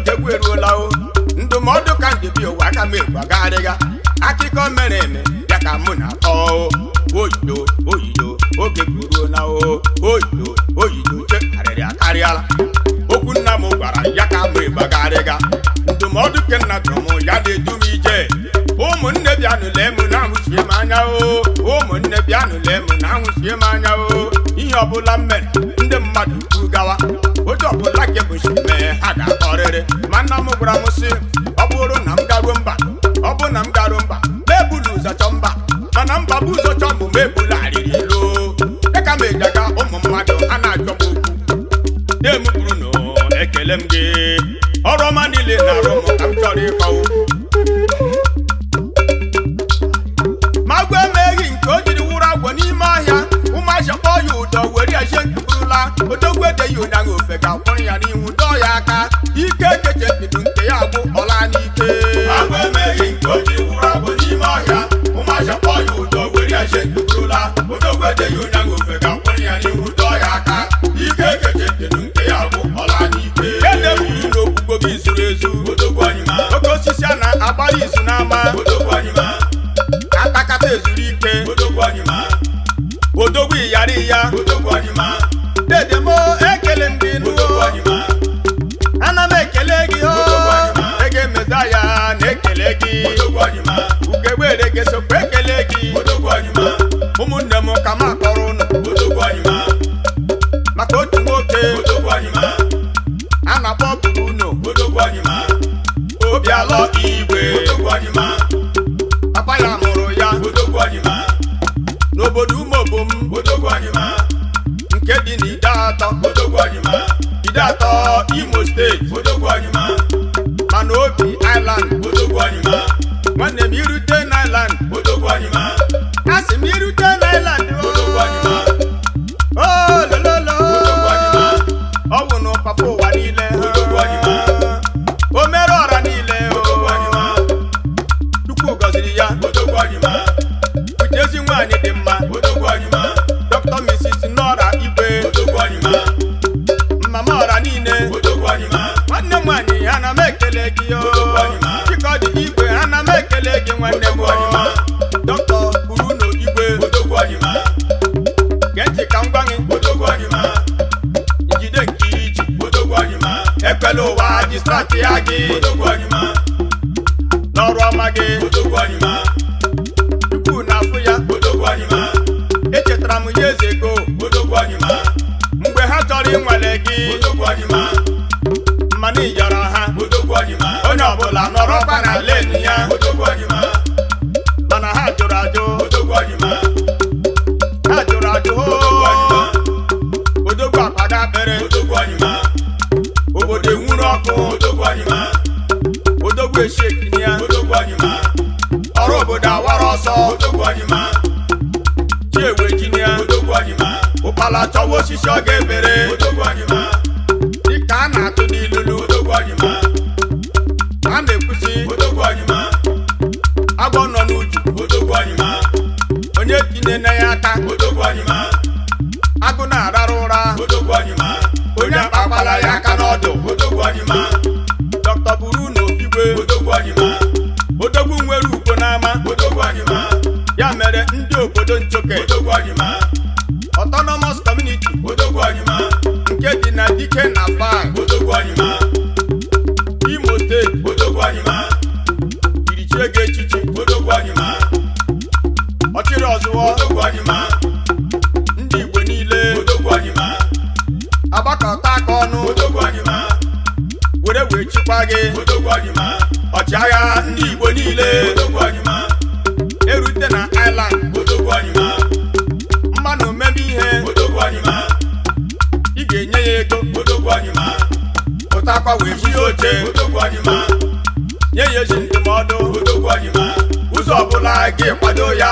Odogwu eruola o ndụmọdụ ka ndebi ụwa aka m egbagharịga akụkọ mere eme ya ka mụ na-akọ oyido oge eruola o oyido chegharịrị akarịala okwu nna m gwara ya ka mụ egbagharịga ndụmọdụ ke nna tụrụ m ya na-edu m ije ụmụnne bịanụle m na-ahụchie m anya o ụmụnne bịanụle m na-ahụchie m anya o ihe ọbụla m mere ndị mmadụ kwuru gawa otu ọbụla kebụchi mee ha ga-akọrịrị ma nna m gwara m sị ọ bụrụ na m garuo mba ọ bụ na m garuo mba mebulu ụzọ chọ mba mana mba bụ ụzọ chọ mbụ mebulu arịrị ilo dịka m ejaga ụmụ mmadụ ha na-achọ m okwu na-emu Bruno ekele m gị ọrụ ọma niile na-arụ m ka m chọrọ ịkọwu ma gwa emeghị nke o jiri wụrụ agwọ n'ime ọhịa ụmụazịa kpọọ ya ụdọ were eje ntuburula Odogwu edeghị ụnyaahụ ofe ga-akwụrụ ya n'ihu dọọ ya aka ike ekechebido nke ya agwụ ọla n'ike ma gwa emeghị nke o jiri wụrụ agwọ n'ime ọhịa ụmụazịa kpọọ ya ụdọ were eje ntuburula Odogwu edeghị ụnyaahụ ofe ga-akwụrụ ya n'ihu dọọ ya aka ike ekechebido nke ya agwụ ọla n'ike ede buru n'okwugbo gị zuru ezu Odogwu Onyima oke osisi a na-agbara izu n'ama Odogwu Onyima atakata ezuru ike Odogwu Onyima Odogwu iyari ya Odogwu Onyima dede mo ekele m gị Odogwu Onyima ana m ekele gị ho ege meza ya na-ekele gị Odogwu Onyima ugegbe gị sokwa ekele gị Odogwu Onyima ụmụnne m ka m akọrọ ụnụ Odogwu Onyima maka otu nwoke Odogwu Onyima a na-akpọ Bruno Odogwu Onyima Obialọ Igwe Odogwu Onyima papa ya mụrụ ya Odogwu Onyima n'obodo Umobom Odogwu Onyima nke dị n'Ide Atọ Odogwu Onyima Ide Atọ Imo steeti Odogwu Onyima mana Obi Island Odogwu Onyima nwanne m irute n'Island Odogwu Onyima asị m irute n'Island Odogwu Onyima o lololo Odogwu Onyima ọ bụ na papa ụwa niile Odogwu Onyima o mere ọra niile Odogwu Onyima Chukwu gọziri ya Odogwu Onyima ezi nwaanyị dị mma Odogwu Onyima Dr. Mrs. Nora Igwe Odogwu Onyima mama ọra niile Odogwu Onyima nwanne m nwaanyị ana m ekele gị Odogwu Onyima Chikọdị Igwe ana m ekele gị nwanne m Onyima Dr. Bruno Igwe Odogwu Onyima gee ntị ka m gwa gị Odogwu Onyima njide nke iji Odogwu Onyima ekwela ụwa distract ya gị Odogwu Onyima n'ọrụ ọma gị Odogwu Onyima na-afụ ya Odogwu Onyima echetara m ya eze ego Odogwu Onyima mgbe ha chọrọ inwere gị Odogwu Onyima mmanụ iyọrọ ha Odogwu Onyima onye ọbụla nọrọkwa na lane ya Odogwu Onyima mana ha jụrụ ajụ Odogwu Onyima ha jụrụ ajụ Odogwu Onyima Odogwu akpada akpere Odogwu Onyima obodo enwuru ọkụ Odogwu Onyima Odogwu eshekini ya Odogwu Onyima ọrụ obodo awara ọsọ Odogwu Onyima chiewe jinia Odogwu Onyima ụkpala chọwa osisi ọ ga-ebere Odogwu Onyima dịka a na-atụ n'ilulu Odogwu Onyima a na-ekwusi Odogwu Onyima agwọ nọ n'uju Odogwu Onyima onye tinye na ya aka Odogwu Onyima agụ na-arara ụra Odogwu Onyima onye akpakwala ya aka n'ọdụ Odogwu Onyima Dr. Bruno Igwe Odogwu Onyima Odogwu nwere ugbo n'ama Odogwu Onyima ya mere ndị obodo Nchoke Odogwu Onyima Autonomous Community Odogwu Onyima nke dị na Dike na Fag Odogwu Onyima Imo steeti Odogwu Onyima irichie gị echichi Odogwu Onyima ọchịrị ọzụwọ Odogwu Onyima ndị Igbo niile Odogwu Onyima agbakọta aka ọnụ Odogwu Onyima were chịkwa gị Odogwu Onyima ọchịagha ndị Igbo niile Odogwu Onyima erute na Ireland Odogwu Onyima mmanụ mmemme ihe Odogwu Onyima ị ga-enye ya ego Odogwu Onyima pụtakwa wee ji oche Odogwu Onyima nye ya ezi ndụmọdụ Odogwu Onyima ụzọ ọbụla gị kwado ya